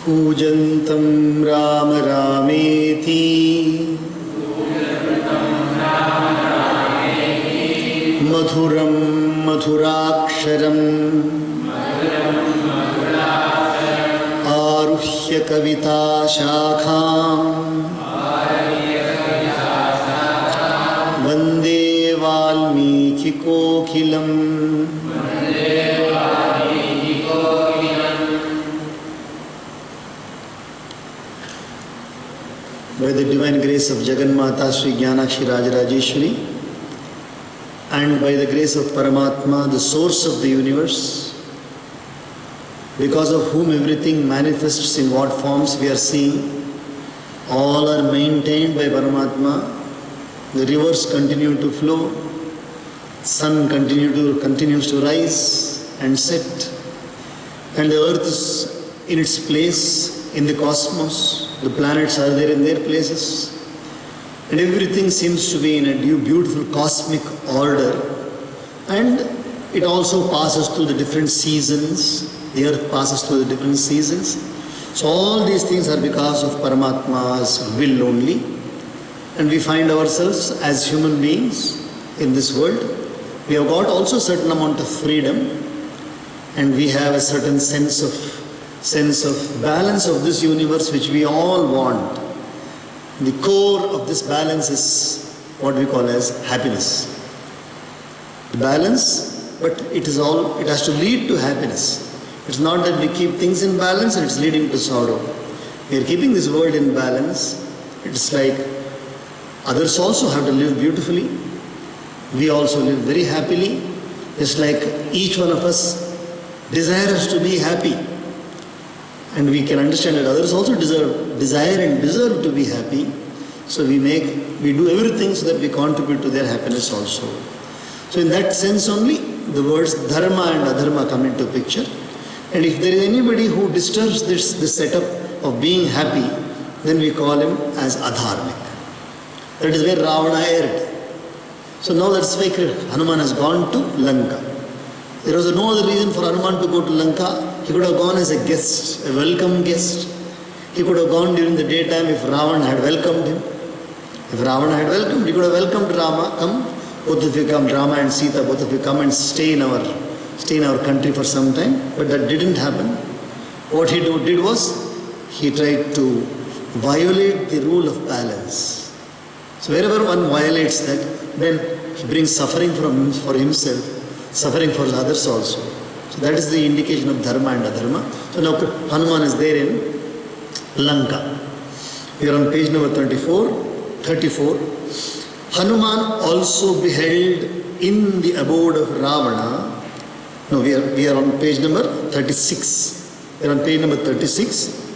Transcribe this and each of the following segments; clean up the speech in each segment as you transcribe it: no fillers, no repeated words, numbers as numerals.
कूजन्तं राम रामेति मधुरं मधुराक्षरम् आरुह्य कविताशाखाम् वन्दे वाल्मीकिकोकिलम्। By the divine grace of Jagannmata Sri Jnanakshi Rajarajeshwari and by the grace of Paramatma, the source of the universe, because of whom everything manifests in what forms we are seeing, all are maintained by Paramatma. The rivers continue to flow, sun continues to rise and set, and the earth is in its place in the cosmos. The planets are there in their places, and everything seems to be in a beautiful cosmic order, and it also passes through the different seasons. The earth passes through the different seasons. So all these things are because of Paramatma's will only, and we find ourselves as human beings in this world. We have got also a certain amount of freedom, and we have a certain sense of balance of this universe which we all want. The core of this balance is what we call as happiness. The balance, but it has to lead to happiness. It's not that we keep things in balance and it's leading to sorrow. We are keeping this world in balance. It's like others also have to live beautifully. We also live very happily. It's like each one of us desires to be happy. And we can understand that others also desire and deserve to be happy. So we do everything so that we contribute to their happiness also. So in that sense only, the words dharma and adharma come into picture. And if there is anybody who disturbs this setup of being happy, then we call him as adharmic. That is where Ravana erred. So now that's why Hanuman has gone to Lanka. There was no other reason for Hanuman to go to Lanka. He could have gone as a guest, a welcome guest. He could have gone during the daytime if Ravana had welcomed him. If Ravana had welcomed, he could have welcomed Rama. Come, both of you come, Rama and Sita, both of you come and stay in our country for some time. But that didn't happen. What he did was, he tried to violate the rule of balance. So wherever one violates that, then he brings suffering for himself, suffering for others also. So that is the indication of dharma and adharma. So now Hanuman is there in Lanka. We are on page number 34. Hanuman also beheld in the abode of Ravana. No, we are on page number 36. We are on page number 36.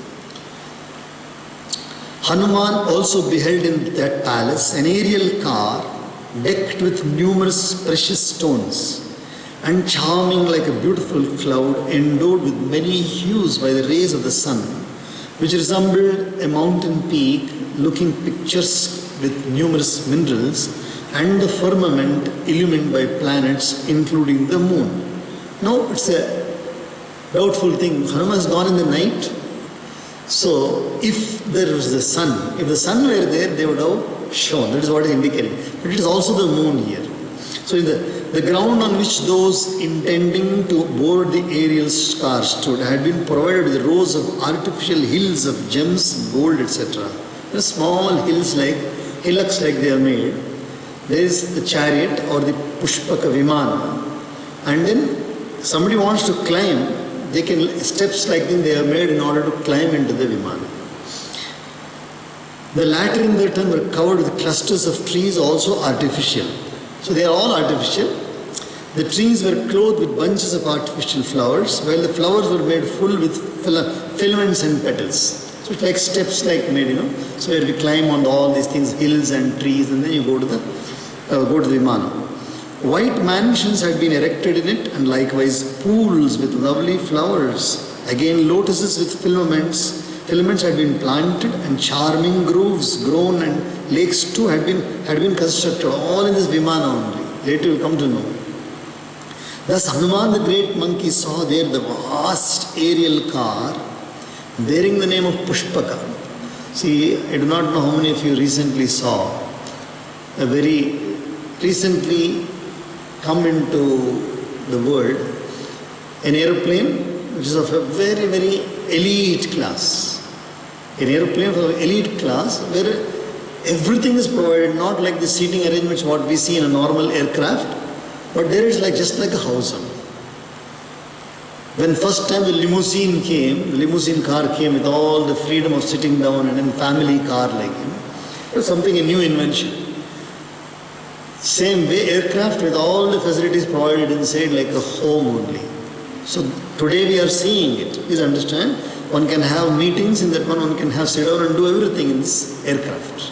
Hanuman also beheld in that palace an aerial car decked with numerous precious stones and charming like a beautiful cloud, endowed with many hues by the rays of the sun, which resembled a mountain peak looking picturesque with numerous minerals, and the firmament illumined by planets, including the moon. Now it's a doubtful thing. Hanuman has gone in the night. So if there was the sun, if the sun were there, they would have shone. That is what is indicated. But it is also the moon here. So in the ground on which those intending to board the aerial car stood had been provided with rows of artificial hills of gems, gold, etc. There are small hillocks like they are made. There is the chariot or the Pushpaka Vimana, and then somebody wants to climb, they can, steps like this they are made in order to climb into the Vimana. The latter in their turn were covered with clusters of trees, also artificial. So they are all artificial. The trees were clothed with bunches of artificial flowers, while the flowers were made full with filaments and petals. So it's like steps like made, So where we climb on all these things, hills and trees, and then you go to the Vimana. White mansions had been erected in it, and likewise pools with lovely flowers. Again lotuses with filaments had been planted, and charming groves grown, and lakes too had been constructed, all in this Vimana only. Later you will come to know. Thus Hanuman the great monkey saw there the vast aerial car bearing the name of Pushpaka. See, I do not know how many of you recently saw a very recently come into the world an aeroplane which is of a very, very elite class. An aeroplane of an elite class where everything is provided, not like the seating arrangements what we see in a normal aircraft, but there is like just like a house. When first time the limousine came, the limousine car came with all the freedom of sitting down and in family car like, it was something, a new invention. Same way aircraft with all the facilities provided inside like a home only. So today we are seeing it. Please understand, one can have meetings in that one can have sit down and do everything in this aircraft.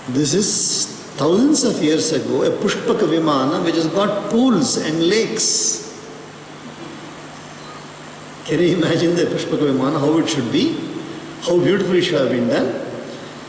This is thousands of years ago, a Pushpaka Vimana which has got pools and lakes. Can you imagine the Pushpaka Vimana, how it should be? How beautifully it should have been done?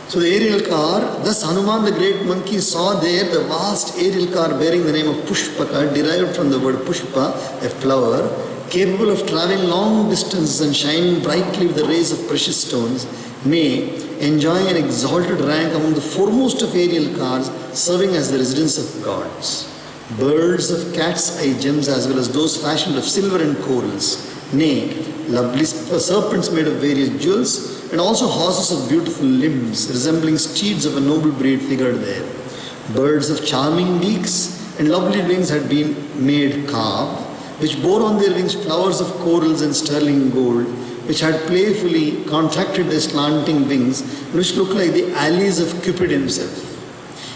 So the aerial car, thus Hanuman the great monkey saw there the vast aerial car bearing the name of Pushpaka, derived from the word Pushpa, a flower, capable of traveling long distances and shining brightly with the rays of precious stones, nay, enjoying an exalted rank among the foremost of aerial cars, serving as the residence of gods. Birds of cat's eye gems as well as those fashioned of silver and corals, nay, lovely serpents made of various jewels, and also horses of beautiful limbs, resembling steeds of a noble breed figured there. Birds of charming beaks and lovely wings had been made carved, which bore on their wings flowers of corals and sterling gold, which had playfully contracted their slanting wings, which looked like the alleys of Cupid himself.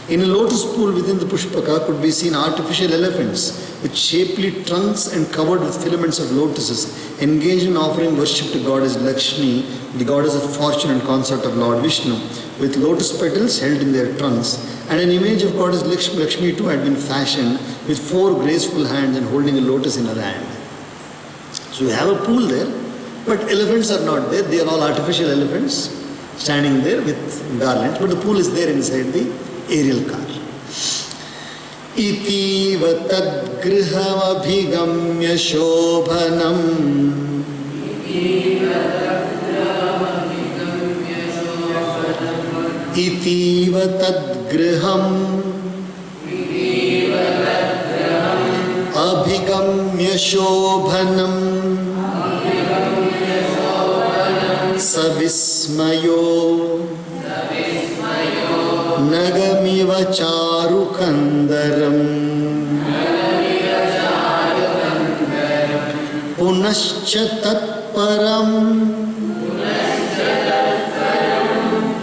In a lotus pool within the Pushpaka could be seen artificial elephants with shapely trunks and covered with filaments of lotuses, engaged in offering worship to goddess Lakshmi, the goddess of fortune and consort of Lord Vishnu, with lotus petals held in their trunks, and an image of goddess Lakshmi too had been fashioned with 4 graceful hands and holding a lotus in her hand. So you have a pool there, but elephants are not there. They are all artificial elephants standing there with garlands, but the pool is there inside the aerial car. Itiv tadgriham shobhanam Itiv tadgriham abhigamya shobhanam savismayo Nagamiva charukandaram Punascha tatparam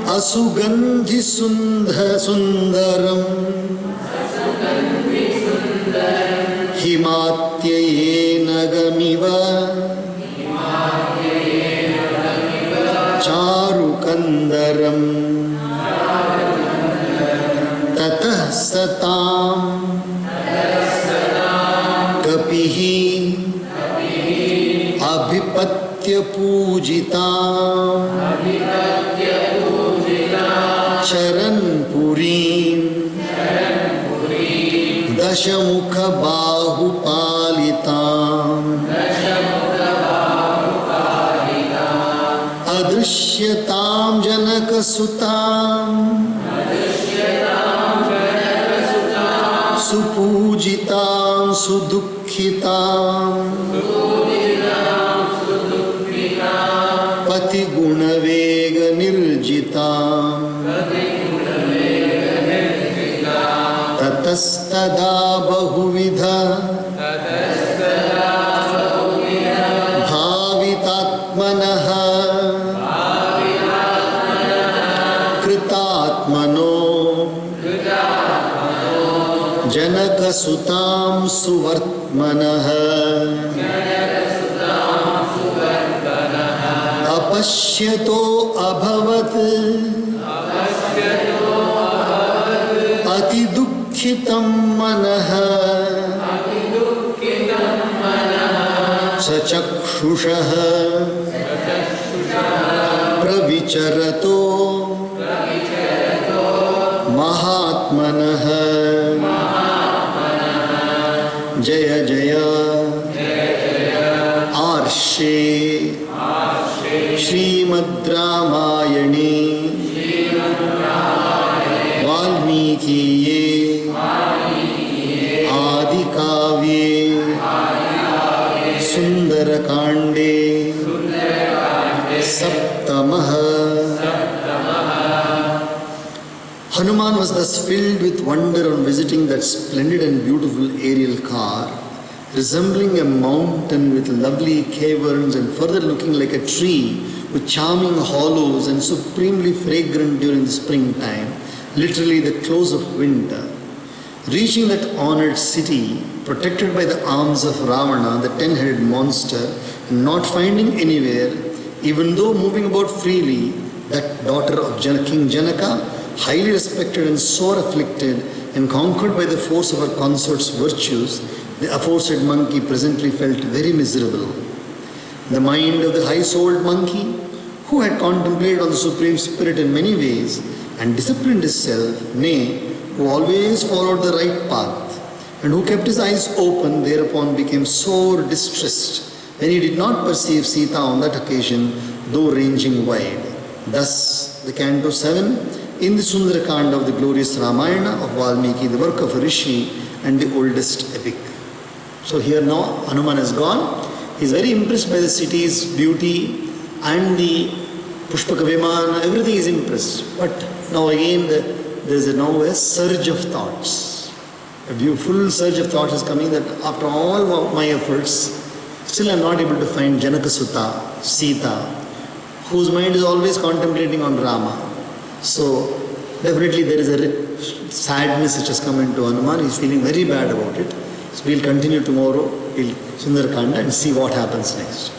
Asugandhi sundaram Himatyaye nagamiva charukandaram Tatah satam kapihi abhipatya pujitam charan purim dashamukha bahupalitam adrishyatam janakasutam Supujitam sudukhitam Pati gunavega nirjitam Tatastada bahuvidha Bhavitatmanaha Kritatmano Janakasutam suvartmanaha Apashyato abhavat Atidukhitam manaha Sachakshushaha Pravicharato Mahatmanaha Jaya Jaya Arshe आदि काव्ये सुंदरकांडे सप्तमः. Hanuman was thus filled with wonder on visiting that splendid and beautiful aerial car, resembling a mountain with lovely caverns and further looking like a tree with charming hollows and supremely fragrant during the springtime, literally the close of winter. Reaching that honored city, protected by the arms of Ravana, the 10-headed monster, and not finding anywhere, even though moving about freely, that daughter of King Janaka, highly respected and sore afflicted and conquered by the force of her consort's virtues, the aforesaid monkey presently felt very miserable. The mind of the high-souled monkey, who had contemplated on the Supreme Spirit in many ways and disciplined himself, nay, who always followed the right path and who kept his eyes open, thereupon became sore distressed when he did not perceive Sita on that occasion, though ranging wide. Thus, the Canto 7 in the Sundarakanda of the glorious Ramayana of Valmiki, the work of a Rishi and the oldest epic. So here now Hanuman has gone. He is very impressed by the city's beauty and the Pushpaka Vimana, everything is impressed. But now again there is now a surge of thoughts. A beautiful surge of thoughts is coming that after all my efforts, still I am not able to find Janakasuta, Sita, whose mind is always contemplating on Rama. So definitely there is a sadness which has come into Hanuman. He is feeling very bad about it. So we will continue tomorrow, Sundarakanda, and see what happens next.